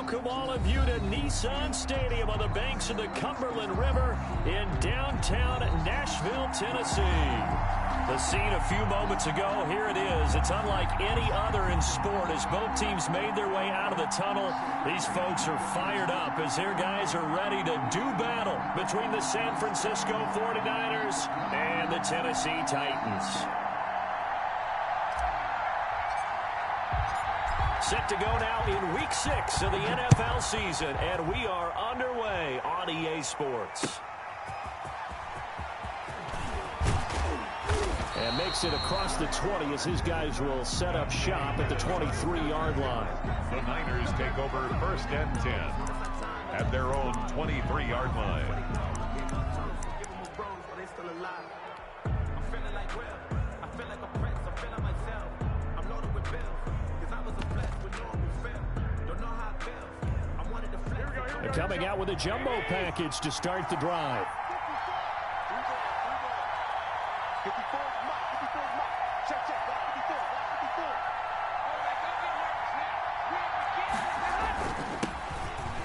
welcome all of you to Nissan Stadium on the banks of the Cumberland River in downtown Nashville, Tennessee. The scene a few moments ago, here it is. It's unlike any other in sport as both teams made their way out of the tunnel. These folks are fired up as their guys are ready to do battle between the San Francisco 49ers and the Tennessee Titans. Set to go now in Week 6 of the NFL season, and we are underway on EA Sports. And makes it across the 20 as his guys will set up shop at the 23-yard line. The Niners take over 1st and 10 at their own 23-yard line. They're coming out with a jumbo package to start the drive.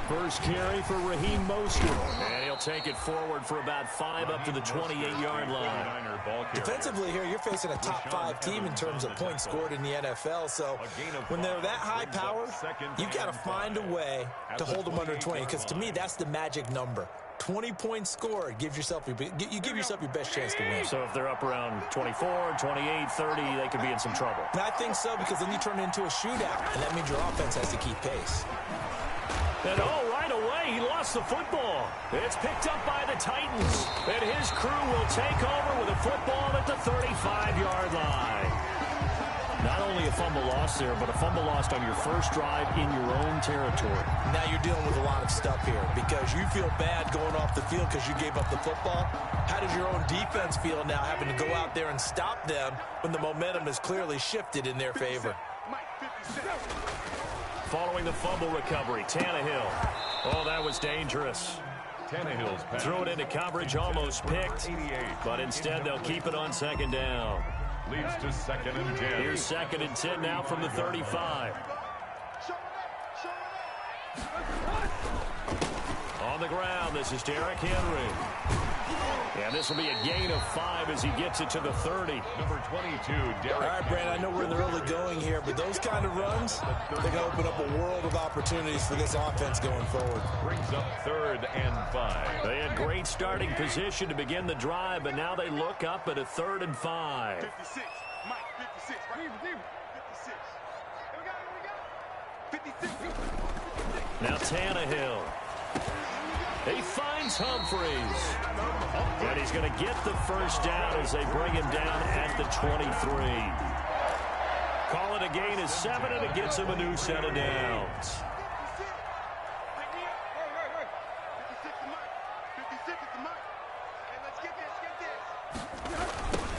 First carry for Raheem Mostert. And he'll take it forward for about 5 up to the 28-yard line. Defensively here, you're facing a top 5 team in terms of points scored in the NFL. So when they're that high powered, you've got to find a way to hold them under 20. Because to me, that's the magic number. 20 points scored, you give yourself your best chance to win. So if they're up around 24, 28, 30, they could be in some trouble. And I think so, because then you turn it into a shootout, and that means your offense has to keep pace. And right away, he lost the football. It's picked up by the Titans. And his crew will take over with a football at the 35-yard line. Not only a fumble lost there, but a fumble lost on your first drive in your own territory. Now you're dealing with a lot of stuff here because you feel bad going off the field because you gave up the football. How does your own defense feel now having to go out there and stop them when the momentum is clearly shifted in their favor? Following the fumble recovery, Tannehill. Oh, that was dangerous. Tannehill's pass. Threw it into coverage, almost picked. But instead, they'll keep it on 2nd down. Leads to 2nd and 10. Here's 2nd and 10 now from the 35. On the ground, this is Derrick Henry. And this will be a gain of 5 as he gets it to the 30. Number 22, Derrick. All right, Brand, I know we're in the early going here, but those kind of runs, they're going to open up a world of opportunities for this offense going forward. Brings up 3rd and 5. They had great starting position to begin the drive, but now they look up at a 3rd and 5. 56, Mike, 56, right? 56. Here we go. 56. Now Tannehill. He finds Humphries. And he's going to get the first down as they bring him down at the 23. Call it a gain of 7, and it gets him a new set of downs.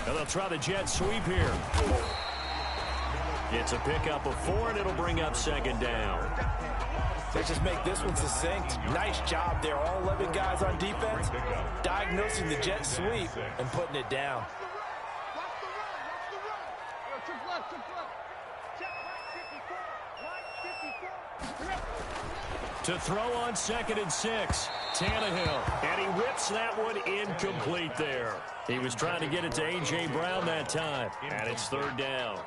And they'll try the jet sweep here. It's a pickup of 4, and it'll bring up 2nd down. Let's just make this one succinct. Nice job there. All 11 guys on defense diagnosing the jet sweep and putting it down. To throw on 2nd and 6, Tannehill. And he whips that one incomplete there. He was trying to get it to A.J. Brown that time. And it's 3rd down.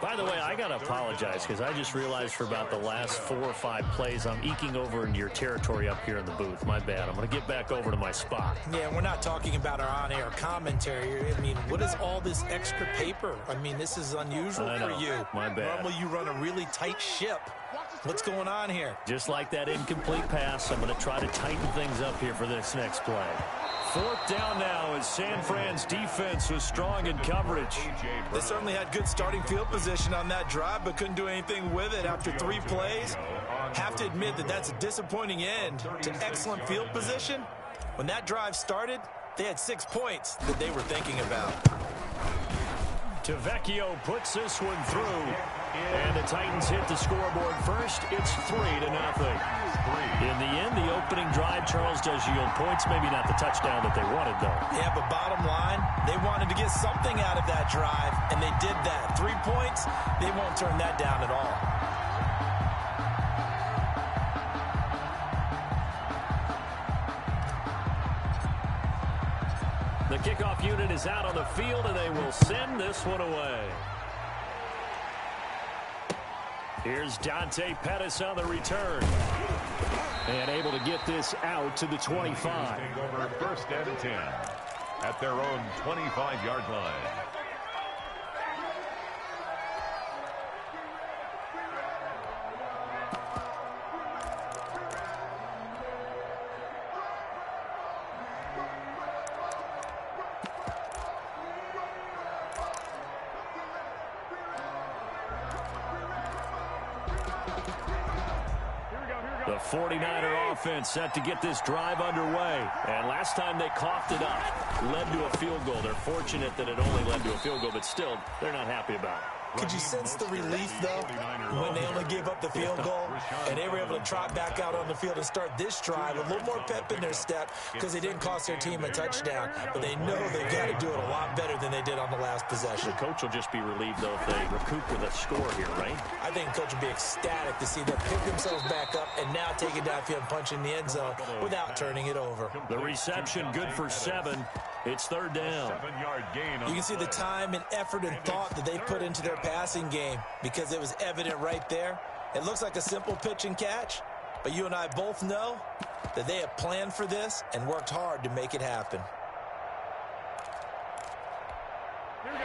By the way, I got to apologize because I just realized for about the last 4 or 5 plays, I'm eking over into your territory up here in the booth. My bad. I'm going to get back over to my spot. Yeah, we're not talking about our on-air commentary. I mean, what is all this extra paper? I mean, this is unusual for you. My bad. Normally you run a really tight ship. What's going on here? Just like that incomplete pass, I'm going to try to tighten things up here for this next play. 4th down now as San Fran's defense was strong in coverage. They certainly had good starting field position on that drive, but couldn't do anything with it after 3 plays. Have to admit that that's a disappointing end to excellent field position. When that drive started, they had 6 points that they were thinking about. Tavecchio puts this one through. And the Titans hit the scoreboard first. It's 3-0. In the end, the opening drive, Charles, does yield points. Maybe not the touchdown that they wanted, though. Yeah, but bottom line, they wanted to get something out of that drive, and they did that. 3 points, they won't turn that down at all. The kickoff unit is out on the field, and they will send this one away. Here's Dante Pettis on the return. And able to get this out to the 25. Take over first and 10 at their own 25-yard line. The 49er offense set to get this drive underway. And last time they coughed it up, led to a field goal. They're fortunate that it only led to a field goal, but still, they're not happy about it. Could you sense the relief, though, when they only gave up the field goal and they were able to trot back out on the field and start this drive a little more pep in their step because they didn't cost their team a touchdown, but they know they've got to do it a lot better than they did on the last possession. The coach will just be relieved, though, if they recoup with a score here, right? I think the coach will be ecstatic to see them pick themselves back up and now take it downfield and punch in the end zone without turning it over. The reception good for 7. It's third down. 7-yard gain. You can see the time and effort and thought that they put into their passing game because it was evident right there. It looks like a simple pitch and catch, but you and I both know that they have planned for this and worked hard to make it happen.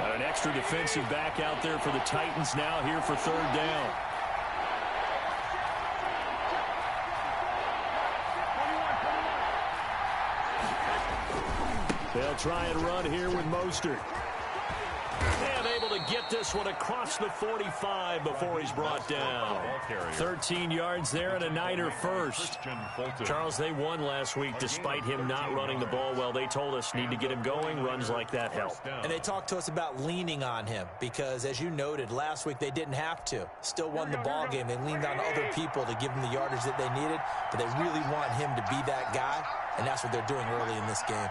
An extra defensive back out there for the Titans now here for third down. They'll try and run here with Mostert. And able to get this one across the 45 before he's brought down. 13 yards there and a Niner first. Charles, they won last week despite him not running the ball well. They told us need to get him going. Runs like that help. And they talked to us about leaning on him because, as you noted, last week they didn't have to. Still won the ball game. They leaned on other people to give them the yardage that they needed, but they really want him to be that guy, and that's what they're doing early in this game.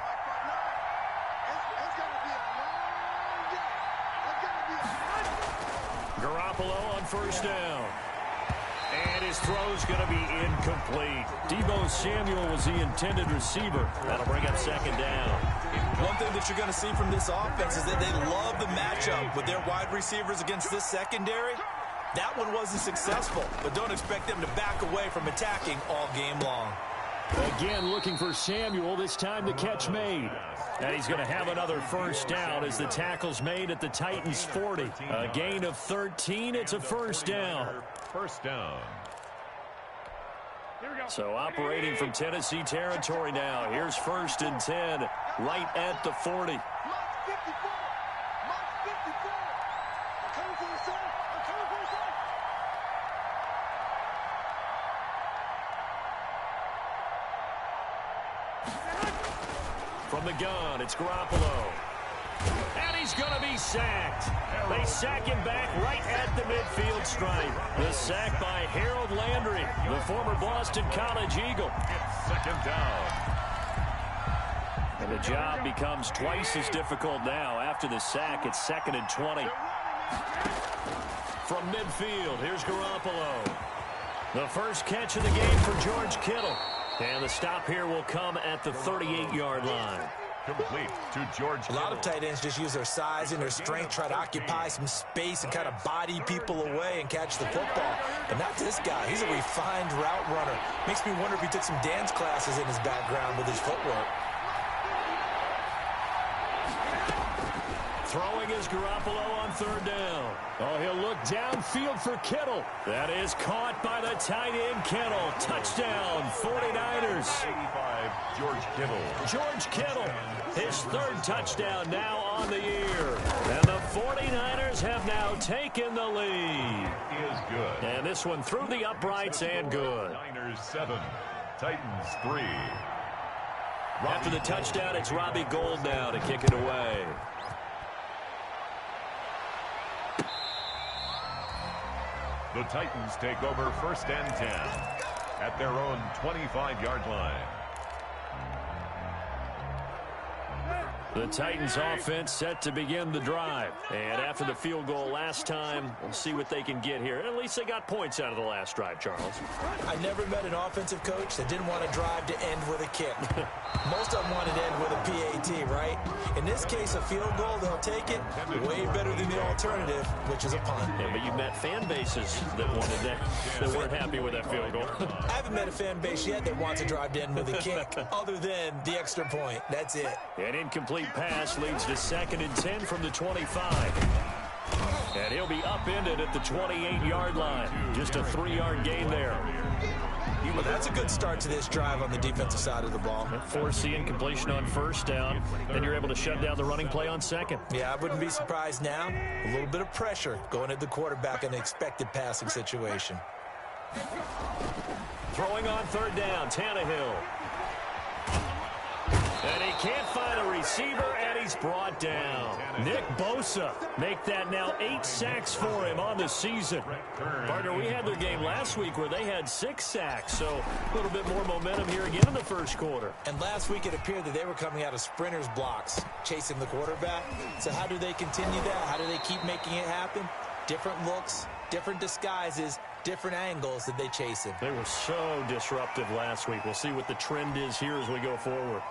Garoppolo on first down. And his throw's going to be incomplete. Deebo Samuel was the intended receiver. That'll bring up second down. One thing that you're going to see from this offense is that they love the matchup with their wide receivers against this secondary. That one wasn't successful, but don't expect them to back away from attacking all game long. Again, looking for Samuel. This time the catch made. And he's going to have another first down as the tackle's made at the Titans' 40. A gain of 13. It's a first down. First down. So operating from Tennessee territory now. Here's first and 10, right at the 40. From the gun, it's Garoppolo. And he's going to be sacked. They sack him back right at the midfield stripe. The sack by Harold Landry, the former Boston College Eagle. Second down. And the job becomes twice as difficult now. After the sack, it's 2nd and 20. From midfield, here's Garoppolo. The first catch of the game for George Kittle. And the stop here will come at the 38-yard line. Complete to George Kittle. A lot of tight ends just use their size and their strength, try to occupy some space and kind of body people away and catch the football. But not this guy. He's a refined route runner. Makes me wonder if he took some dance classes in his background with his footwork. Throwing is Garoppolo on third down. Oh, he'll look downfield for Kittle. That is caught by the tight end Kittle. Touchdown, 49ers. 85, George Kittle. George Kittle, his third touchdown now on the year. And the 49ers have now taken the lead. He is good. And this one through the uprights and good. Niners 7, Titans 3. After the touchdown, it's Robbie Gould now to kick it away. The Titans take over first and 10 at their own 25-yard line. The Titans offense set to begin the drive. And after the field goal last time, we'll see what they can get here. At least they got points out of the last drive, Charles. I never met an offensive coach that didn't want to drive to end with a kick. Most of them wanted to end with a PAT, right? In this case, a field goal, they'll take it way better than the alternative, which is a punt. Yeah, but you've met fan bases that wanted that, that weren't happy with that field goal. I haven't met a fan base yet that wants to drive to end with a kick, other than the extra point. That's it. An incomplete pass leads to 2nd and 10 from the 25. And he'll be upended at the 28-yard line. Just a 3-yard gain there. Well, that's a good start to this drive on the defensive side of the ball. Force the incompletion on 1st down. Then you're able to shut down the running play on 2nd. Yeah, I wouldn't be surprised now. A little bit of pressure going at the quarterback in an expected passing situation. Throwing on 3rd down, Tannehill. And he can't find a receiver, and he's brought down. Nick Bosa make that now 8 sacks for him on the season. Partner, we had their game last week where they had 6 sacks, so a little bit more momentum here again in the first quarter. And last week it appeared that they were coming out of sprinters blocks, chasing the quarterback. So how do they continue that? How do they keep making it happen? Different looks, different disguises, different angles that they chase him. They were so disruptive last week. We'll see what the trend is here as we go forward.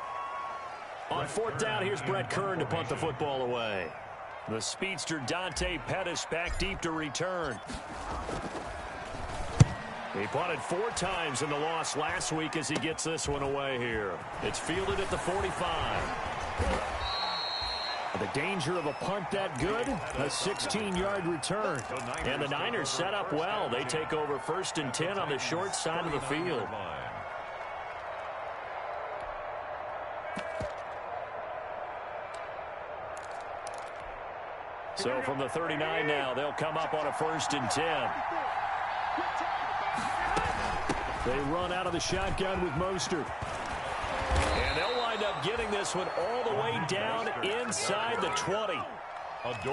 On 4th down, here's Brett Kern to punt the football away. The speedster Dante Pettis back deep to return. He punted 4 times in the loss last week as he gets this one away here. It's fielded at the 45. The danger of a punt that good, a 16-yard return. And the Niners set up well. They take over 1st and 10 on the short side of the field. So from the 39 now, they'll come up on a 1st and 10. They run out of the shotgun with Mostert. And they'll wind up getting this one all the way down inside the 20.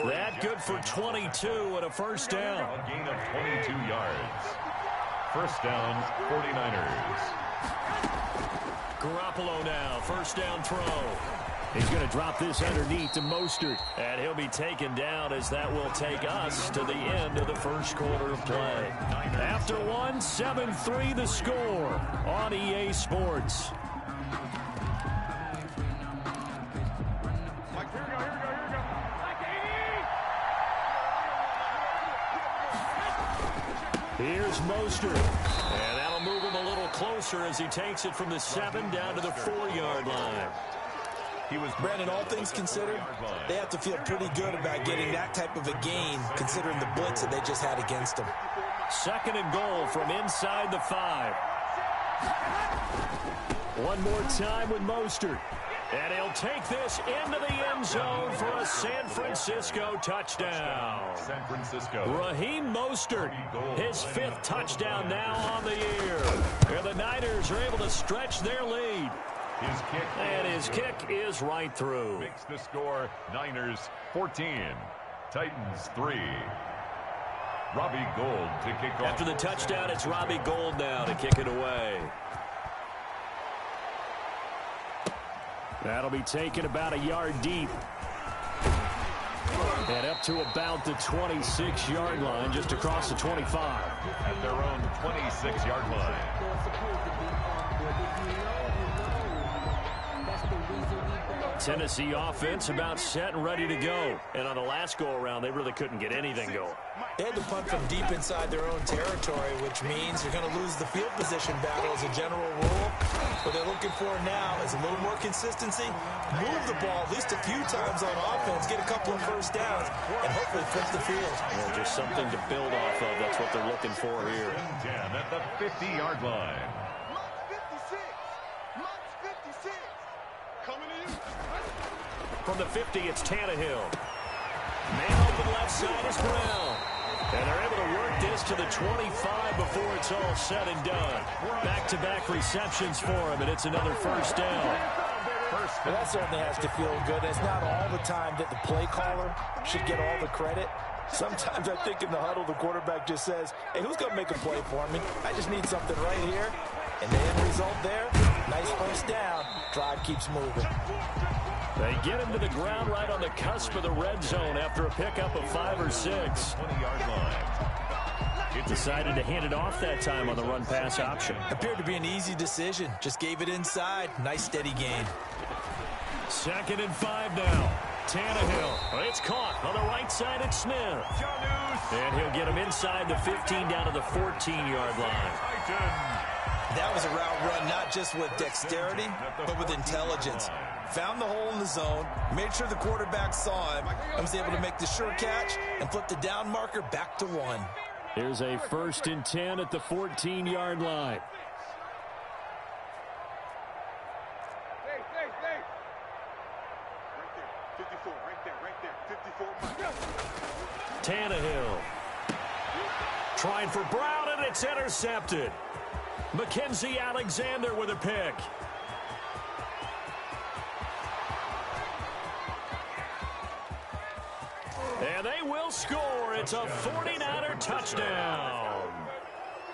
That good for 22 and a 1st down. A gain of 22 yards. 1st down, 49ers. Garoppolo now, 1st down throw. He's going to drop this underneath to Mostert. And he'll be taken down as that will take us to the end of the first quarter of play. After one, 7-3 the score on EA Sports. Here's Mostert. And that'll move him a little closer as he takes it from the 7 down to the 4-yard line. Brandon, all things considered, they have to feel pretty good about getting that type of a gain, considering the blitz that they just had against them. 2nd and goal from inside the 5. One more time with Mostert. And he'll take this into the end zone for a San Francisco touchdown. San Francisco. Raheem Mostert, his 5th touchdown now on the year. And the Niners are able to stretch their lead. His kick is right through. Makes the score Niners 14, Titans 3. Robbie Gould to kick off. After the touchdown, it's Robbie Gould now to kick it away. That'll be taken about a yard deep. And up to about the 26-yard line, just across the 25. At their own 26-yard line. Tennessee offense about set and ready to go. And on the last go-around, they really couldn't get anything going. They had to punt from deep inside their own territory, which means you're going to lose the field position battle as a general rule. What they're looking for now is a little more consistency, move the ball at least a few times on offense, get a couple of 1st downs, and hopefully flip the field. Well, just something to build off of. That's what they're looking for here. 10 at the 50-yard line. From the 50, it's Tannehill. Man open left side is Brown. And they're able to work this to the 25 before it's all said and done. Back-to-back receptions for him, and it's another 1st down. Well, that certainly has to feel good. It's not all the time that the play caller should get all the credit. Sometimes I think in the huddle, the quarterback just says, hey, who's going to make a play for me? I just need something right here. And the end result there, nice 1st down. Drive keeps moving. They get him to the ground right on the cusp of the red zone after a pickup of 5 or 6. 20-yard line. Decided to hand it off that time on the run-pass option. Appeared to be an easy decision. Just gave it inside. Nice steady gain. 2nd and 5 now. Tannehill. It's caught on the right side at Smith. And he'll get him inside the 15 down to the 14-yard line. That was a route run not just with dexterity, but with intelligence. Found the hole in the zone, made sure the quarterback saw him, and was able to make the sure catch and flip the down marker back to 1. Here's a 1st and 10 at the 14-yard line. Tannehill. Trying for Brown, and it's intercepted. Mackenzie Alexander with a pick. And they will score. It's a 49er touchdown.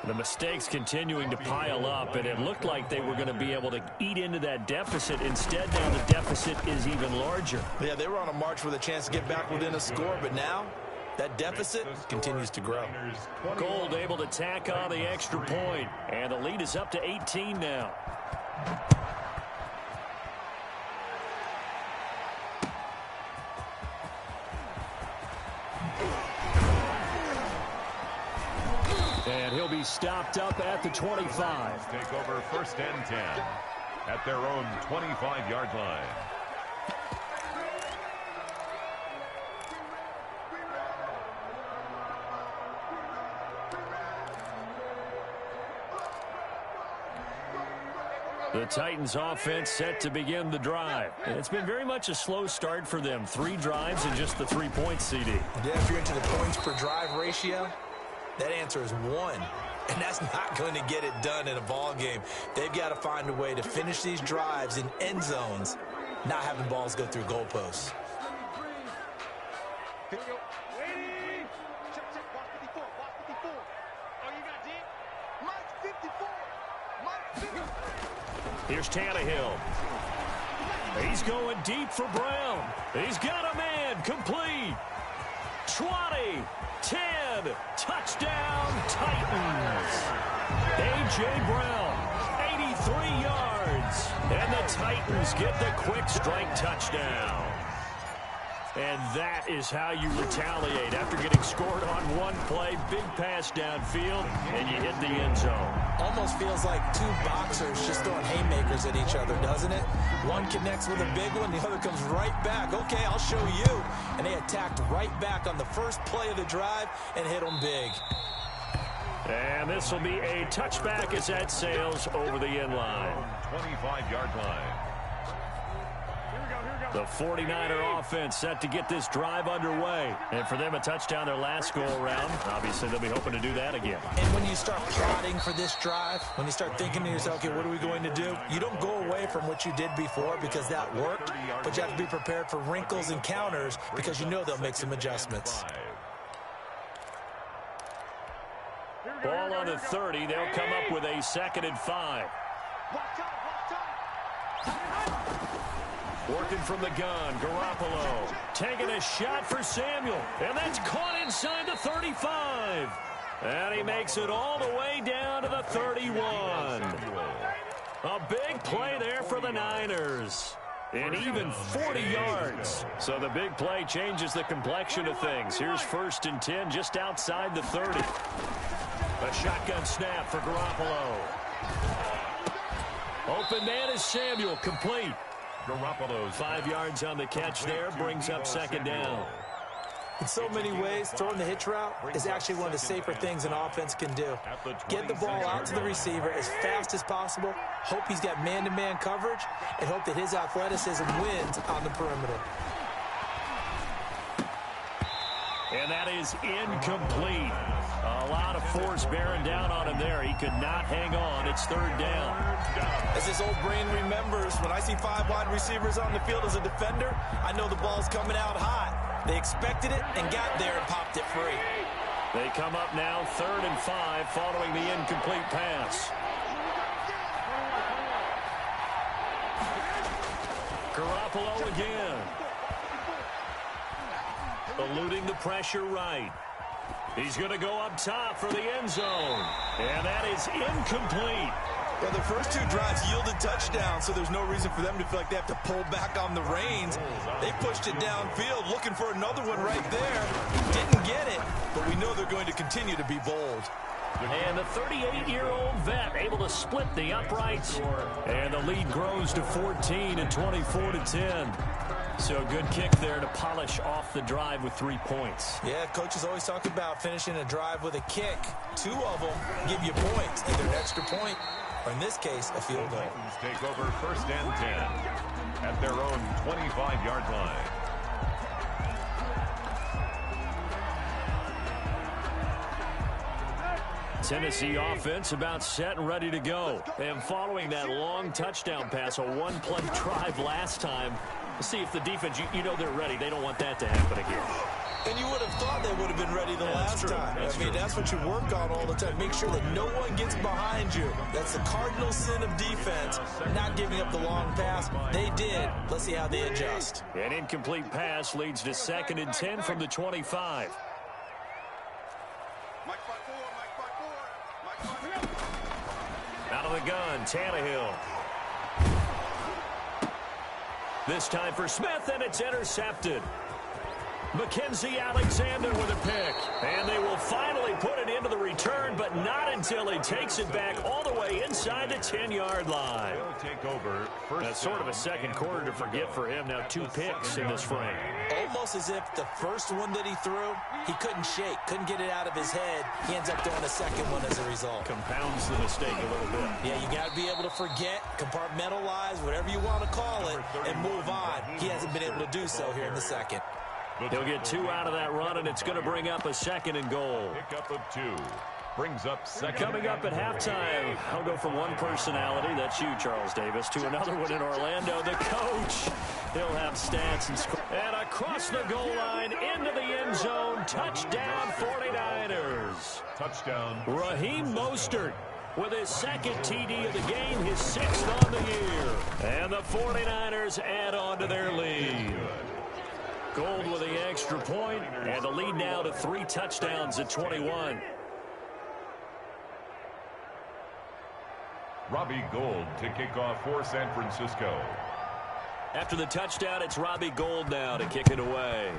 The mistakes continuing to pile up, and it looked like they were going to be able to eat into that deficit. Instead, now the deficit is even larger. Yeah, they were on a march with a chance to get back within a score, but now that deficit continues to grow. Gold able to tack on the extra point, and the lead is up to 18 now. And he'll be stopped up at the 25. Take over 1st and 10 at their own 25-yard line. The Titans offense set to begin the drive. And it's been very much a slow start for them. 3 drives and just the 3 points, CD. Yeah, if you're into the points per drive ratio, that answer is 1. And that's not going to get it done in a ball game. They've got to find a way to finish these drives in end zones, not having balls go through goalposts. Here's Tannehill. He's going deep for Brown. He's got a man. Complete. 20, 10, touchdown Titans. A.J. Brown, 83 yards. And the Titans get the quick strike touchdown. And that is how you retaliate after getting scored on one play. Big pass downfield, and you hit the end zone. Almost feels like 2 boxers just throwing haymakers at each other, doesn't it? One connects with a big one, the other comes right back. Okay, I'll show you. And they attacked right back on the first play of the drive and hit them big. And this will be a touchback as that sails over the end line. 25-yard line. The 49er offense set to get this drive underway. And for them, a touchdown their last go-around. Obviously, they'll be hoping to do that again. And when you start plotting for this drive, when you start thinking to yourself, okay, what are we going to do? You don't go away from what you did before because that worked, but you have to be prepared for wrinkles and counters because you know they'll make some adjustments. Ball on the 30. They'll come up with a 2nd and 5. Working from the gun, Garoppolo taking a shot for Samuel, and that's caught inside the 35. And he makes it all the way down to the 31. A big play there for the Niners. And even 40 yards. So the big play changes the complexion of things. Here's 1st and 10 just outside the 30. A shotgun snap for Garoppolo. Open man is Samuel, complete. Garoppolo's 5 yards on the catch there, brings up 2nd down. In so many ways, throwing the hitch route is actually one of the safer things an offense can do. Get the ball out to the receiver as fast as possible, hope he's got man-to-man coverage, and hope that his athleticism wins on the perimeter. And that is incomplete. A lot of force bearing down on him there. He could not hang on. It's 3rd down. As his old brain remembers, when I see 5 wide receivers on the field as a defender, I know the ball's coming out hot. They expected it and got there and popped it free. They come up now 3rd and 5 following the incomplete pass. Garoppolo again. Eluding the pressure right. He's going to go up top for the end zone. And that is incomplete. Well, the first two drives yielded touchdowns, so there's no reason for them to feel like they have to pull back on the reins. They pushed it downfield, looking for another one right there. Didn't get it, but we know they're going to continue to be bold. And the 38-year-old vet able to split the uprights. And the lead grows to 14 and 24-10. So a good kick there to polish off the drive with 3 points. Yeah, coaches always talk about finishing a drive with a kick. 2 of them give you points, either an extra point or, in this case, a field goal. Titans take over 1st and 10 at their own 25-yard line. Tennessee offense about set and ready to go. And following that long touchdown pass, a one-play drive last time, see if the defense, you know they're ready. They don't want that to happen again. And you would have thought they would have been ready the last time. I mean, that's what you work on all the time. Make sure that no one gets behind you. That's the cardinal sin of defense, not giving up the long pass. They did. Let's see how they adjust. An incomplete pass leads to 2nd and 10 from the 25. Out of the gun, Tannehill. This time for Smith, and it's intercepted. Mackenzie Alexander with a pick. And they will finally put it into the return, but not until he takes it back all the way inside the 10-yard line. Take over. That's sort of a second quarter to forget for him. Now 2 picks in this frame. Almost as if the first one that he threw, he couldn't shake, couldn't get it out of his head. He ends up throwing a second one as a result. Compounds the mistake a little bit. Yeah, you got to be able to forget, compartmentalize, whatever you want to call it, and move on. He hasn't been able to do so here in the second. He'll get 2 out of that run, and it's going to bring up a 2nd and goal. Pickup of 2. Brings up 2nd. Coming up at halftime, I'll go from one personality, that's you, Charles Davis, to another one in Orlando, the coach. He'll have stats and score. And across the goal line, into the end zone, touchdown 49ers. Touchdown. Raheem Mostert with his 2nd TD of the game, his 6th on the year. And the 49ers add on to their lead. Gold with the extra point, and the lead now to 3 touchdowns at 21. Robbie Gould to kick off for San Francisco. After the touchdown, it's Robbie Gould now to kick it away.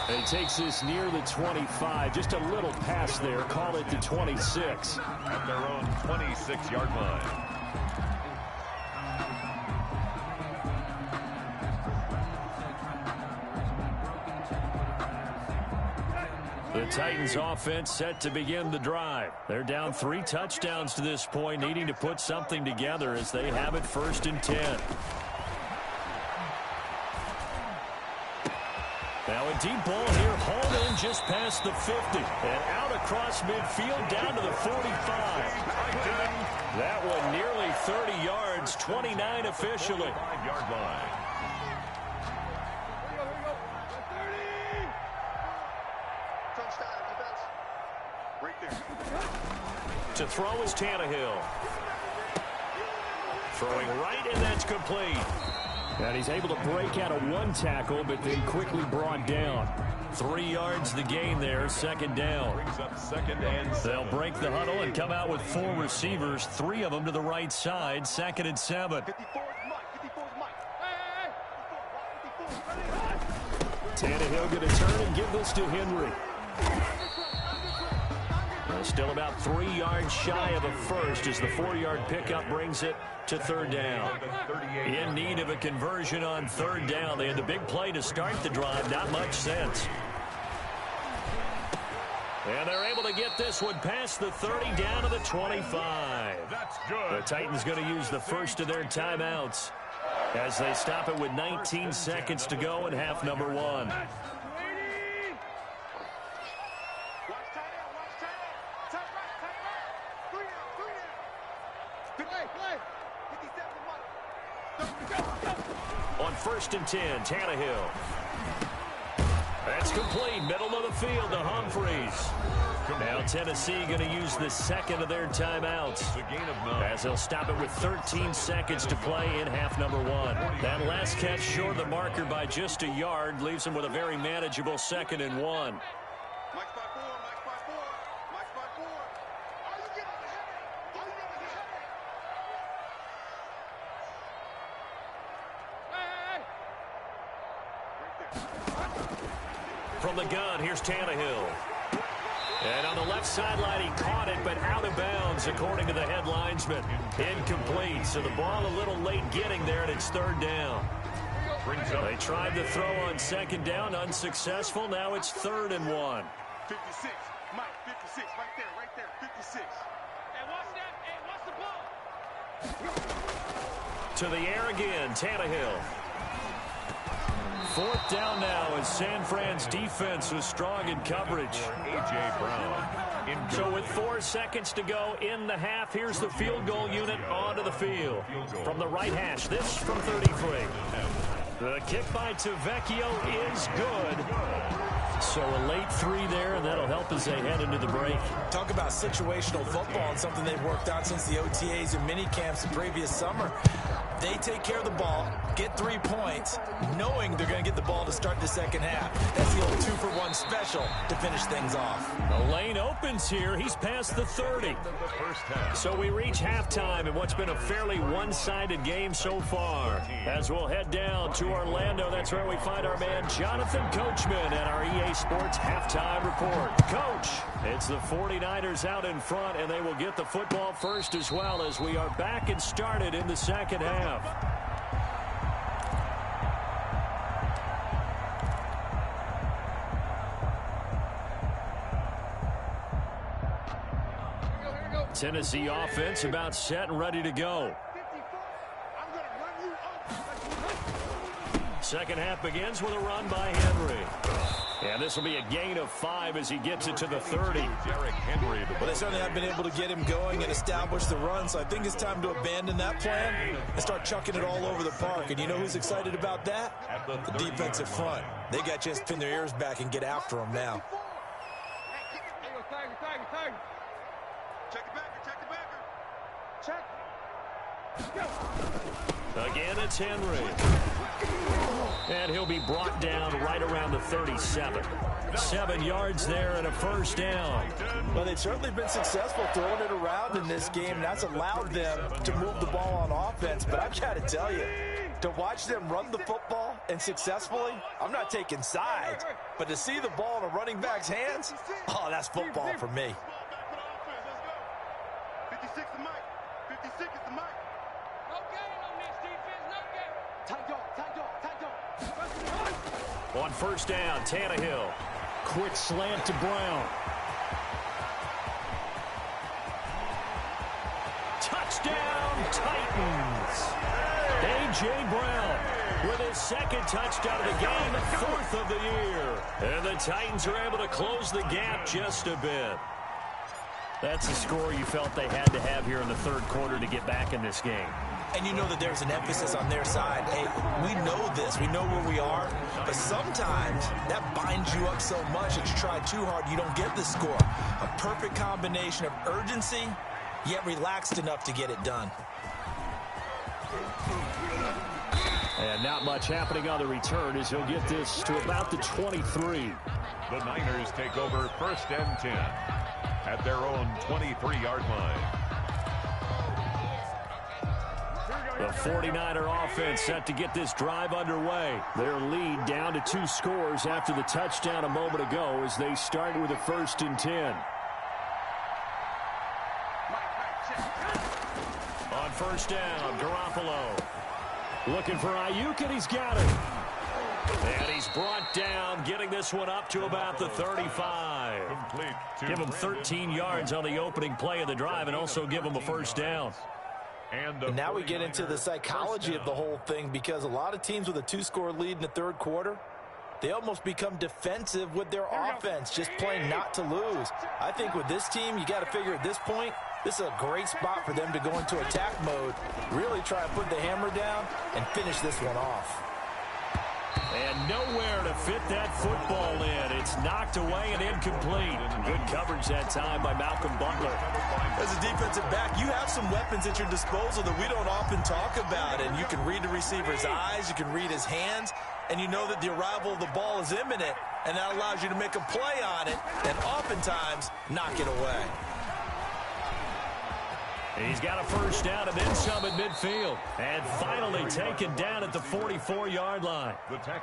And he takes this near the 25. Just a little pass there. Call it the 26. At their own 26-yard line. The Titans offense set to begin the drive. They're down 3 touchdowns to this point, needing to put something together as they have it 1st and 10. Now a deep ball here, hauled in just past the 50. And out across midfield down to the 45. That one nearly 30 yards, 29 officially. 5-yard line. To throw is Tannehill. Throwing right, and that's complete. And he's able to break out of 1 tackle, but then quickly brought down. 3 yards the gain there, 2nd down. Brings up 2nd and 7. They'll break the huddle and come out with 4 receivers, 3 of them to the right side, 2nd and 7. Tannehill going to turn and give this to Henry. Still about 3 yards shy of a first as the 4-yard pickup brings it to 3rd down. In need of a conversion on 3rd down. They had the big play to start the drive. Not much sense. And they're able to get this one past the 30 down to the 25. That's good. The Titans going to use the first of their timeouts as they stop it with 19 seconds to go in half number 1. On 1st and 10, Tannehill. That's complete. Middle of the field to Humphreys. Now Tennessee going to use the second of their timeouts, as they'll stop it with 13 seconds to play in half number one. That last catch short of the marker by just a yard leaves them with a very manageable 2nd and 1. From the gun, here's Tannehill. And on the left sideline, he caught it, but out of bounds, according to the head linesman. Incomplete, so the ball a little late getting there, and it's 3rd down. They tried to throw on 2nd down, unsuccessful. Now it's 3rd and 1. 56, Mike, 56, right there, 56. Hey, watch that. Hey, watch the ball. To the air again, Tannehill. 4th down now as San Fran's defense was strong in coverage. A.J. Brown. So with 4 seconds to go in the half, here's the field goal unit onto the field. From the right hash, this from 33. The kick by Tavecchio is good. So a late 3 there, and that'll help as they head into the break. Talk about situational football and something they've worked out since the OTAs and mini camps the previous summer. They take care of the ball, get 3 points, knowing they're going to get the ball to start the second half. That's the old 2-for-1 special to finish things off. The lane opens here. He's past the 30. So we reach halftime in what's been a fairly one-sided game so far. As we'll head down to Orlando, that's where we find our man Jonathan Coachman at our EA Sports Halftime Report. Coach, it's the 49ers out in front, and they will get the football first as well as we are back and started in the second half. Tennessee offense about set and ready to go. Second half begins with a run by Henry. And this will be a gain of 5 as he gets it to the 30. Derrick Henry. Well, they certainly have been able to get him going and establish the run, so I think it's time to abandon that plan and start chucking it all over the park. And you know who's excited about that? The defensive front. They got a chance to pin their ears back and get after him now. Again, it's Henry. And he'll be brought down right around the 37. 7 yards there and a 1st down. Well, they've certainly been successful throwing it around in this game. That's allowed them to move the ball on offense. But I've got to tell you, to watch them run the football and successfully, I'm not taking sides. But to see the ball in a running back's hands, oh, that's football for me. 56 is Mike. 56 is the Mike. No game on this defense, no game. Tight dog. On 1st down, Tannehill. Quick slant to Brown. Touchdown, Titans. A.J. Brown with his 2nd touchdown of the game, 4th of the year. And the Titans are able to close the gap just a bit. That's the score you felt they had to have here in the 3rd quarter to get back in this game. And you know that there's an emphasis on their side. Hey, we know this. We know where we are. But sometimes that binds you up so much that you try too hard, you don't get the score. A perfect combination of urgency, yet relaxed enough to get it done. And not much happening on the return as he'll get this to about the 23. The Niners take over 1st and 10 at their own 23-yard line. The 49er offense set to get this drive underway. Their lead down to 2 scores after the touchdown a moment ago as they start with a 1st and 10. On 1st down, Garoppolo. Looking for Ayuk, and he's got it. And he's brought down, getting this one up to about the 35. Give him 13 yards on the opening play of the drive and also give him a 1st down. And now we get into the psychology of the whole thing, because a lot of teams with a 2-score lead in the 3rd quarter, they almost become defensive with their offense, just playing not to lose. I think with this team, you got to figure at this point, this is a great spot for them to go into attack mode, really try and put the hammer down and finish this one off. And nowhere to fit that football in. It's knocked away and incomplete. Good coverage that time by Malcolm Butler. As a defensive back, you have some weapons at your disposal that we don't often talk about. And you can read the receiver's eyes, you can read his hands, and you know that the arrival of the ball is imminent. And that allows you to make a play on it and oftentimes knock it away. He's got a first down and then some at midfield. And finally taken down at the 44-yard line.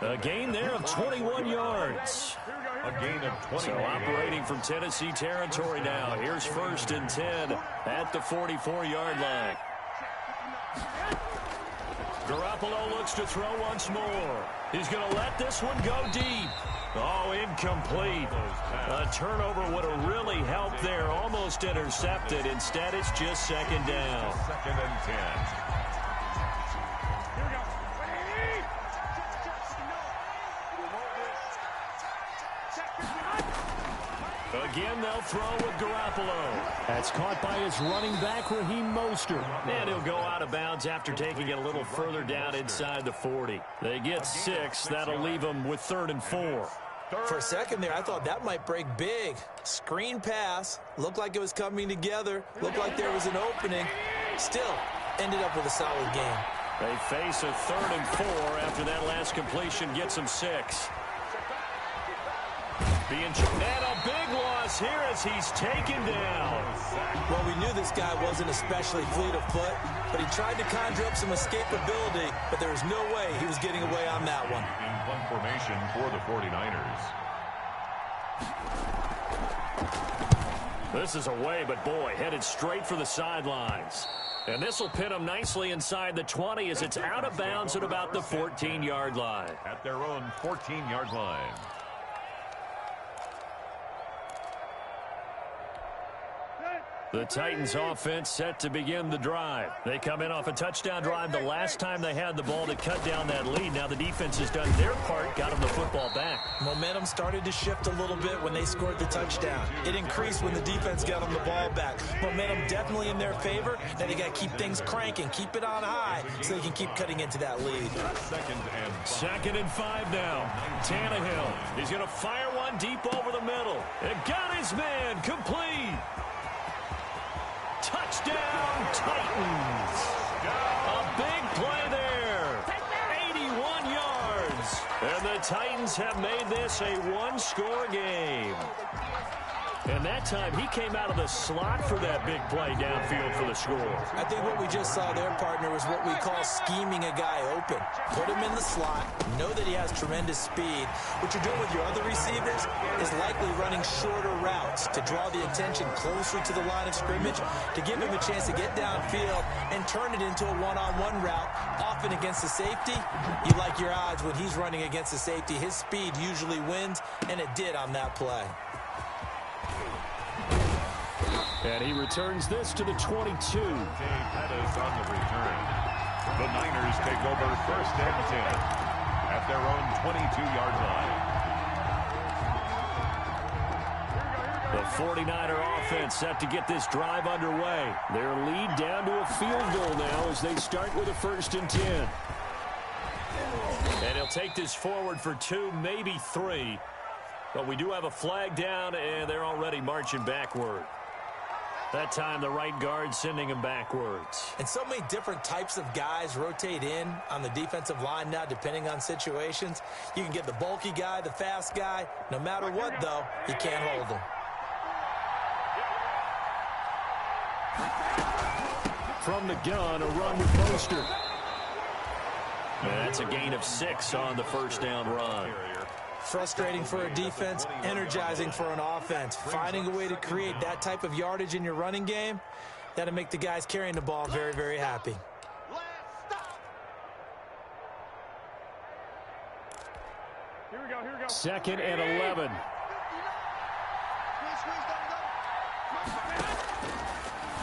A gain there of 21 yards. A gain of 20. So operating from Tennessee territory now. Here's 1st and 10 at the 44-yard line. Garoppolo looks to throw once more. He's going to let this one go deep. Oh, incomplete. A turnover would have really helped there. Almost intercepted. Instead, it's just 2nd down. 2nd and 10. Again, they'll throw with Garoppolo. That's caught by his running back, Raheem Mostert. And he'll go out of bounds after taking it a little further down inside the 40. They get 6. That'll leave them with 3rd and 4. For a second there, I thought that might break big. Screen pass. Looked like it was coming together. Looked like there was an opening. Still, ended up with a solid game. They face a 3rd and 4 after that last completion gets them 6. And a big loss here as he's taken down. Well, we knew this guy wasn't especially fleet of foot, but he tried to conjure up some escapability, but there was no way he was getting away on that one. In punt formation for the 49ers. This is away, but boy, headed straight for the sidelines. And this will pin him nicely inside the 20 as it's out of bounds at about the 14-yard line. At their own 14-yard line. The Titans offense set to begin the drive. They come in off a touchdown drive the last time they had the ball to cut down that lead. Now the defense has done their part, got them the football back. Momentum started to shift a little bit when they scored the touchdown. It increased when the defense got them the ball back. Momentum definitely in their favor. Now they got to keep things cranking, keep it on high so they can keep cutting into that lead. 2nd and 5 now. Tannehill. He's going to fire one deep over the middle. And got his man complete. Touchdown, Titans. A big play there. 81 yards. And the Titans have made this a one-score game. And that time, he came out of the slot for that big play downfield for the score. I think what we just saw there, partner, was what we call scheming a guy open. Put him in the slot, know that he has tremendous speed. What you're doing with your other receivers is likely running shorter routes to draw the attention closer to the line of scrimmage, to give him a chance to get downfield and turn it into a one-on-one route, often against the safety. You like your odds when he's running against the safety. His speed usually wins, and it did on that play. And he returns this to the 22. Pettis on the return. The Niners take over 1st and 10 at their own 22-yard line. The 49er offense set to get this drive underway. Their lead down to a field goal now as they start with a 1st and 10. And he'll take this forward for 2, maybe 3. But we do have a flag down, and they're already marching backward. That time, the right guard sending him backwards. And so many different types of guys rotate in on the defensive line now, depending on situations. You can get the bulky guy, the fast guy. No matter what, though, you can't hold him. From the gun, a run with Mostert. That's a gain of 6 on the 1st down run. Frustrating for a defense, energizing for an offense. Finding a way to create that type of yardage in your running game, that'll make the guys carrying the ball very, very happy. Here we go. 2nd and 11.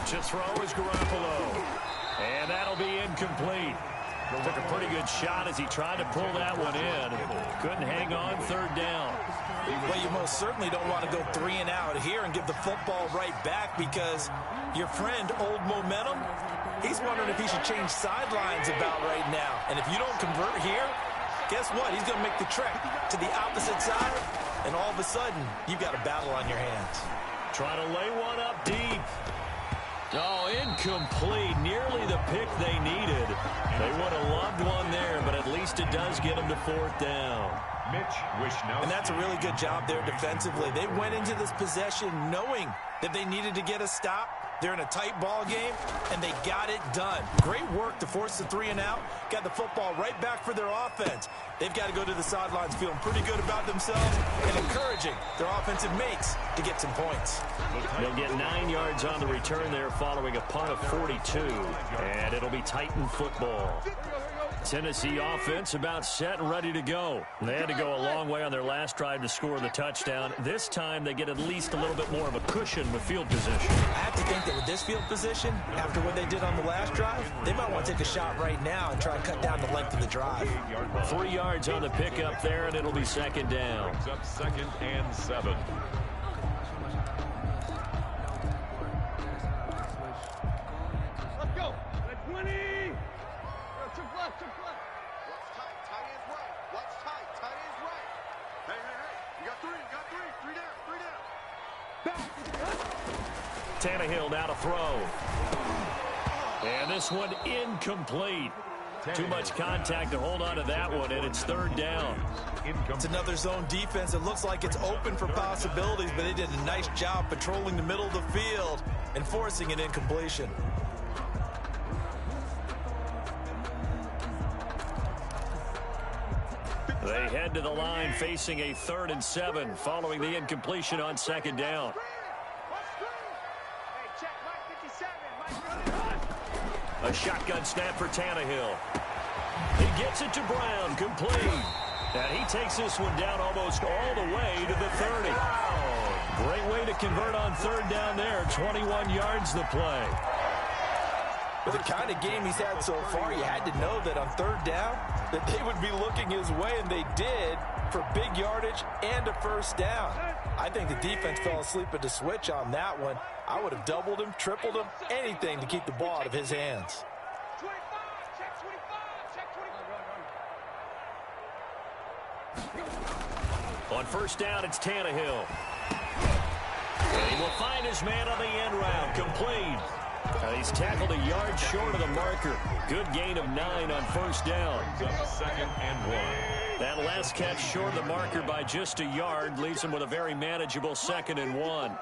To throw is Garoppolo. And that'll be incomplete. Took a pretty good shot as he tried to pull that one in. Couldn't hang on 3rd down. Well, you most certainly don't want to go 3 and out here and give the football right back, because your friend, Old Momentum, he's wondering if he should change sidelines about right now. And if you don't convert here, guess what? He's going to make the trek to the opposite side, and all of a sudden, you've got a battle on your hands. Trying to lay one up deep. Oh, incomplete. Nearly the pick they needed. They would have loved one there, but at least it does get them to 4th down. And that's a really good job there defensively. They went into this possession knowing that they needed to get a stop. They're in a tight ball game, and they got it done. Great work to force the 3 and out. Got the football right back for their offense. They've got to go to the sidelines feeling pretty good about themselves and encouraging their offensive mates to get some points. They'll get 9 yards on the return there following a punt of 42, and it'll be Titan football. Tennessee offense about set and ready to go. They had to go a long way on their last drive to score the touchdown. This time they get at least a little bit more of a cushion with field position. I have to think that with this field position, after what they did on the last drive, they might want to take a shot right now and try and cut down the length of the drive. 3 yards on the pickup there, and it'll be 2nd down. Brings up 2nd and 7. Let's go. 20. Check left, check left. What's tight? Tight ends right. What's tight? Tight ends right. Hey. You got 3. You got 3. 3 down. Tannehill now to throw. And this one incomplete. Too much contact to hold on to that one, and it's 3rd down. It's another zone defense. It looks like it's open for possibilities, but they did a nice job patrolling the middle of the field and forcing an incompletion. They head to the line facing a 3rd and 7 following the incompletion on 2nd down. A shotgun snap for Tannehill. He gets it to Brown, complete. And he takes this one down almost all the way to the 30. Great way to convert on 3rd down there. 21 yards the play. With the kind of game he's had so far, you had to know that on 3rd down that they would be looking his way, and they did, for big yardage and a 1st down. I think the defense fell asleep at the switch on that one. I would have doubled him, tripled him, anything to keep the ball out of his hands. 25, check 25, check 25. On 1st down, it's Tannehill. And he will find his man on the end round, complete. He's tackled a yard short of the marker. Good gain of 9 on 1st down. 2nd and 1. That last catch short of the marker by just a yard leaves him with a very manageable 2nd and 1.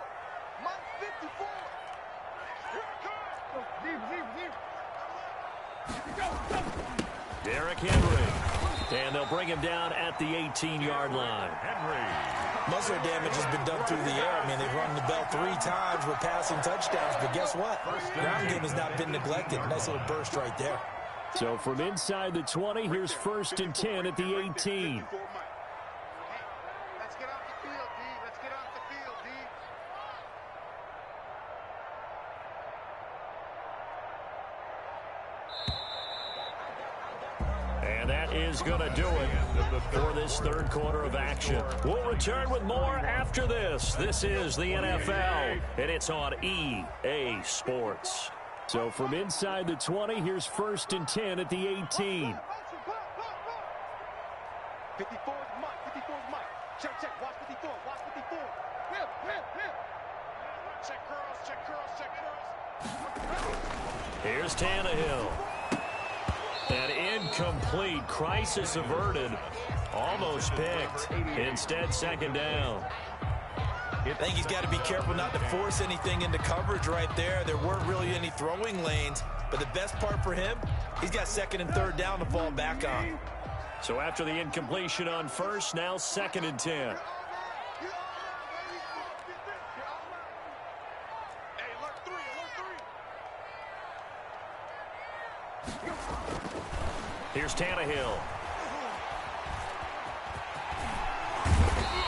Derrick Henry. And they'll bring him down at the 18-yard line. Most of their damage has been done through the air. I mean, they've rung the bell 3 times with passing touchdowns, but guess what? Ground game has not been neglected. Nice little burst right there. So from inside the 20, here's 1st and 10 at the 18. Let's get off the field, D. Let's get off the field, D. And that is going to do it for this 3rd quarter of action. We'll return with more after this. This is the NFL, and it's on EA Sports. So from inside the 20, here's 1st and 10 at the 18. 54 is Mike. 54 is Mike. Check. Watch 54. Watch 54. Whip. Check curls. Here's Tannehill. An incomplete. Crisis averted. Almost picked. Instead, 2nd down. I think he's got to be careful not to force anything into coverage right there. There weren't really any throwing lanes, but the best part for him, he's got 2nd and 3rd down to fall back on. So after the incompletion on 1st, now 2nd and 10. Here's Tannehill.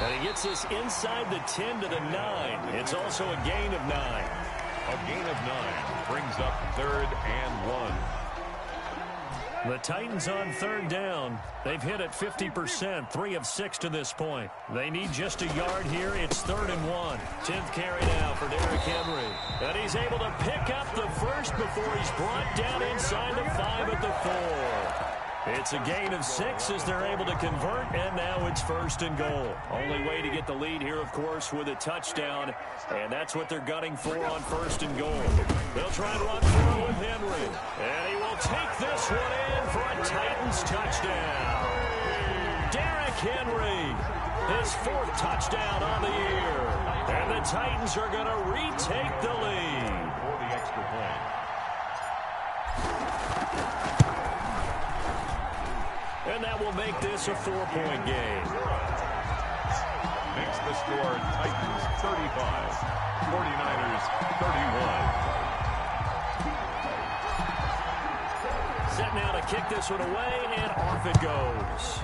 And he gets this inside the 10 to the 9. It's also a gain of 9. A gain of 9 brings up 3rd and 1. The Titans on 3rd down. They've hit it 50%, 3 of 6 to this point. They need just a yard here. It's 3rd and 1. 10th carry now for Derrick Henry. And he's able to pick up the first before he's brought down inside the 5 at the 4. It's a gain of 6 as they're able to convert, and now it's 1st and goal. Only way to get the lead here, of course, with a touchdown, and that's what they're gunning for on 1st and goal. They'll try and run through with Henry, and he will take this one in for a Titans touchdown. Derrick Henry, his 4th touchdown on the year, and the Titans are going to retake the lead. For the extra point. And that will make this a 4-point game. Makes the score Titans 35, 49ers 31. Set now to kick this one away, and off it goes.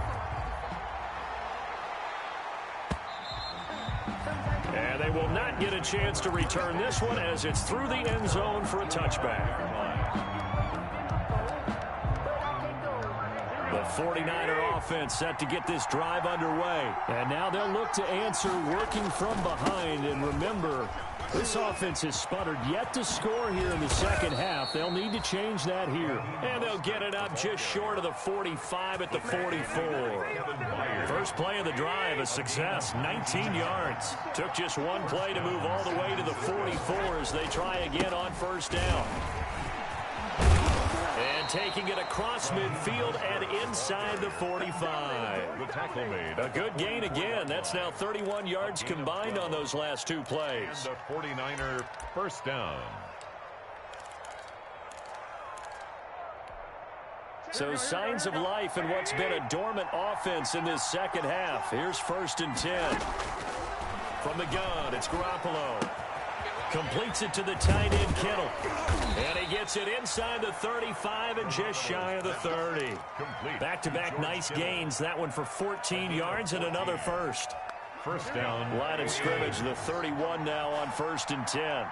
And they will not get a chance to return this one as it's through the end zone for a touchback. The 49er offense set to get this drive underway. And now they'll look to answer working from behind. And remember, this offense has sputtered yet to score here in the second half. They'll need to change that here. And they'll get it up just short of the 45 at the 44. First play of the drive, a success, 19 yards. Took just one play to move all the way to the 44 as they try again on 1st down. And taking it across midfield and inside the 45. The tackle made. A good gain again. That's now 31 yards combined on those last 2 plays. The 49er 1st down. So signs of life in what's been a dormant offense in this second half. Here's 1st and 10. From the gun, it's Garoppolo. Completes it to the tight end, Kittle. And he gets it inside the 35 and just shy of the 30. Back-to-back nice gains. That one for 14 yards and another first. 1st down. Line of scrimmage, the 31 now on 1st and 10.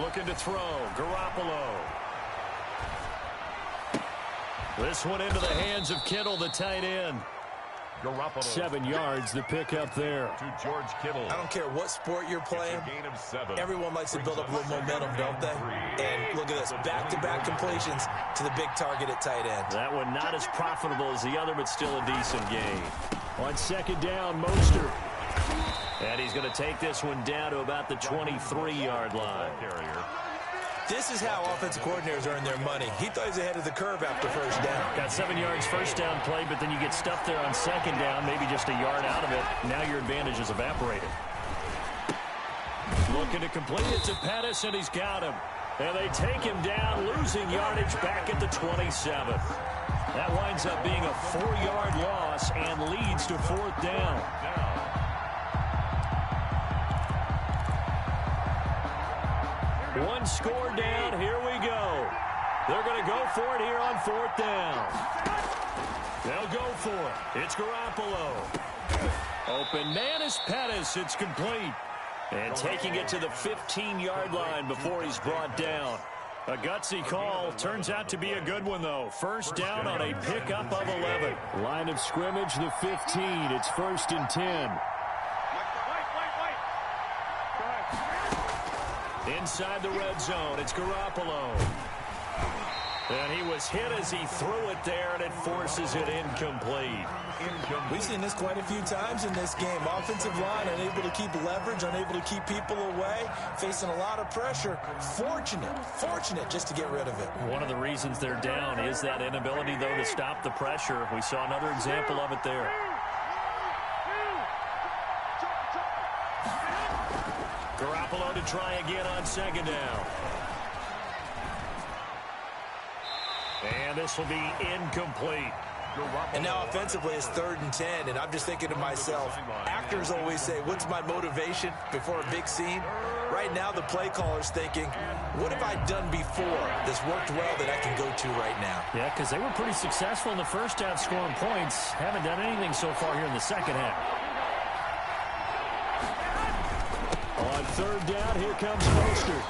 Looking to throw, Garoppolo. This one into the hands of Kittle, the tight end. Garoppolo. 7 yards, the pickup there. To George Kittle. I don't care what sport you're playing. Gain of 7. Everyone likes to build up a little momentum, don't they? And look at this, back-to-back completions to the big target at tight end. That one not as profitable as the other, but still a decent gain. On 2nd down, Mostert. And he's going to take this one down to about the 23-yard line. This is how offensive coordinators earn their money. He thought he was ahead of the curve after 1st down. Got 7 yards 1st down play, but then you get stuffed there on 2nd down, maybe just a yard out of it. Now your advantage is evaporated. Looking to complete it to Pettis, and he's got him. And they take him down, losing yardage back at the 27. That winds up being a 4-yard loss and leads to 4th down. One score down. Here we go. They're going to go for it here on 4th down. They'll go for it. It's Garoppolo. Open man is Pettis. It's complete. And taking it to the 15-yard line before he's brought down. A gutsy call. Turns out to be a good one, though. 1st down on a pickup of 11. Line of scrimmage, the 15. It's 1st and 10. Inside the red zone, it's Garoppolo. And he was hit as he threw it there, and it forces it incomplete. We've seen this quite a few times in this game. Offensive line unable to keep leverage, unable to keep people away, facing a lot of pressure. Fortunate just to get rid of it. One of the reasons they're down is that inability, though, to stop the pressure. We saw another example of it there. Garoppolo to try again on 2nd down. And this will be incomplete. And now offensively it's 3rd and 10, and I'm just thinking to myself, actors always say, what's my motivation before a big scene? Right now the play caller's thinking, what have I done before that's worked well that I can go to right now? Yeah, because they were pretty successful in the first half scoring points. Haven't done anything so far here in the second half. On 3rd down, here comes Mostert.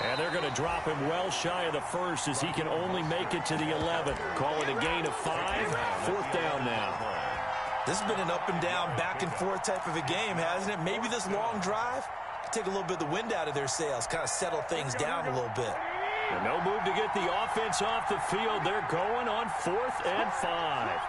And they're going to drop him well shy of the 1st as he can only make it to the 11. Call it a gain of 5. 4th down now. This has been an up and down, back and forth type of a game, hasn't it? Maybe this long drive could take a little bit of the wind out of their sails, kind of settle things down a little bit. And no move to get the offense off the field. They're going on 4th and 5.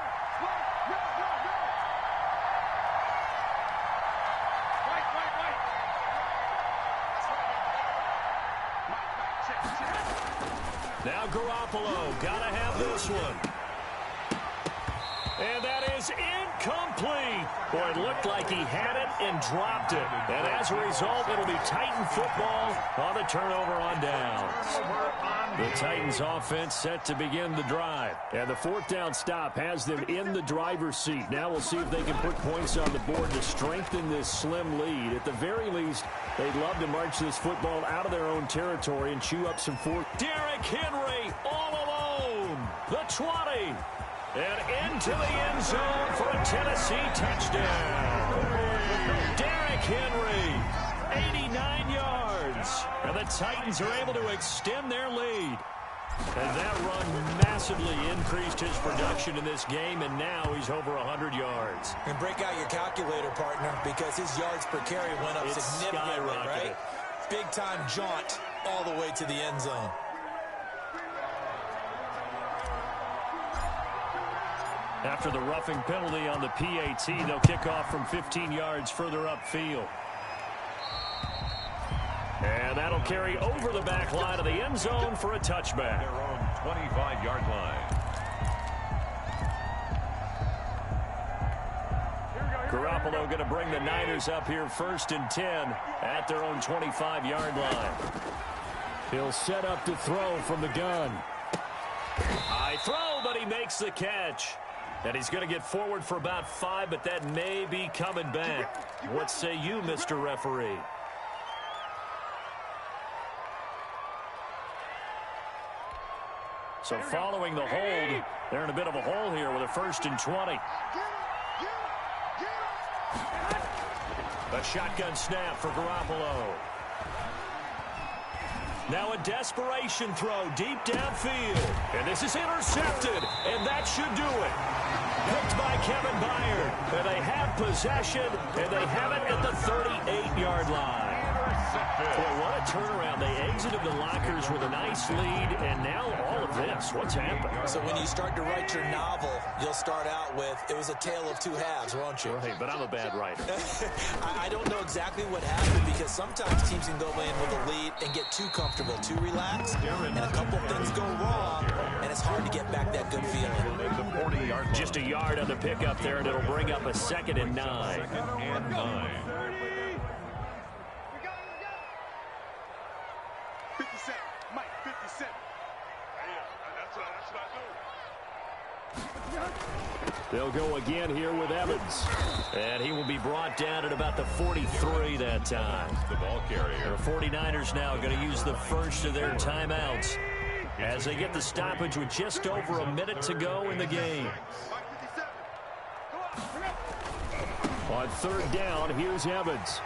Now Garoppolo, gotta have this one. And that is incomplete. Boy, it looked like he had it and dropped it. And as a result, it'll be Titan football on the turnover on downs. The Titans offense set to begin the drive. And the 4th down stop has them in the driver's seat. Now we'll see if they can put points on the board to strengthen this slim lead. At the very least, they'd love to march this football out of their own territory and chew up some fourth. Derrick Henry all alone. The 20. And into the end zone for a Tennessee touchdown. Derrick Henry, 89 yards. And the Titans are able to extend their lead. And that run massively increased his production in this game, and now he's over 100 yards. And break out your calculator, partner, because his yards per carry went up significantly, right? Big-time jaunt all the way to the end zone. After the roughing penalty on the PAT, they'll kick off from 15 yards further upfield. And that'll carry over the back line of the end zone for a touchback. Their own 25-yard line. Garoppolo going to bring the Niners up here 1st and 10 at their own 25-yard line. He'll set up to throw from the gun. High throw, but he makes the catch. And he's going to get forward for about 5, but that may be coming back. What say you, Mr. Referee? So following the hold, they're in a bit of a hole here with a 1st and 20. A shotgun snap for Garoppolo. Now a desperation throw deep downfield. And this is intercepted, and that should do it. Picked by Kevin Byard. And they have possession, and they have it at the 38-yard line. Boy, what a turnaround. They exited the lockers with a nice lead, and now all of this. What's happened? So when you start to write your novel, you'll start out with, it was a tale of two halves, won't you? Right, but I'm a bad writer. I don't know exactly what happened, because sometimes teams can go in with a lead and get too comfortable, too relaxed, and a couple things go wrong, and it's hard to get back that good feeling. Just a yard on the pickup there, and it'll bring up a 2nd and 9. 2nd and 9. 57, Mike, 57. That's what I do. They'll go again here with Evans. And he will be brought down at about the 43 that time. The ball carrier. The 49ers now going to use the first of their timeouts as they get the stoppage with just over a minute to go in the game. On 3rd down, here's Evans.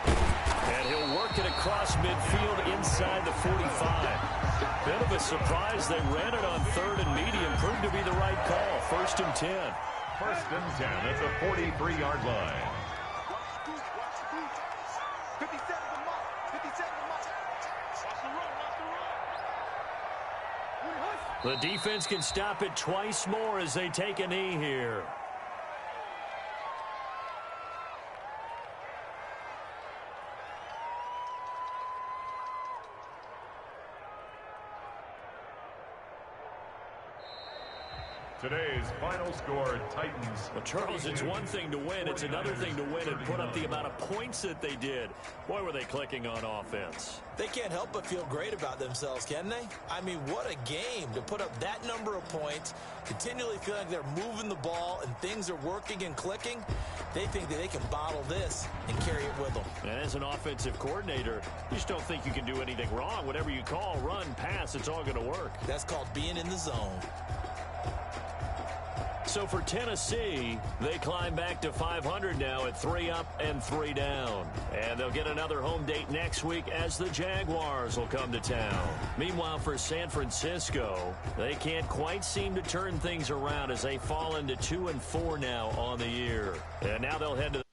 And he'll work it across midfield inside the 45. Bit of a surprise. They ran it on 3rd and medium. Proved to be the right call. 1st and 10. 1st and 10 at the 43-yard line. 57 the mark. 57 the mark. Watch the run. Watch the run. The defense can stop it twice more as they take a knee here. Today's final score, Titans. Well, Charles, it's one thing to win. It's another thing to win and put up the amount of points that they did. Boy, were they clicking on offense. They can't help but feel great about themselves, can they? I mean, what a game to put up that number of points, continually feeling like they're moving the ball and things are working and clicking. They think that they can bottle this and carry it with them. And as an offensive coordinator, you just don't think you can do anything wrong. Whatever you call, run, pass, it's all going to work. That's called being in the zone. So for Tennessee, they climb back to 500 now at 3 up and 3 down. And they'll get another home date next week as the Jaguars will come to town. Meanwhile, for San Francisco, they can't quite seem to turn things around as they fall into 2-4 now on the year. And now they'll head to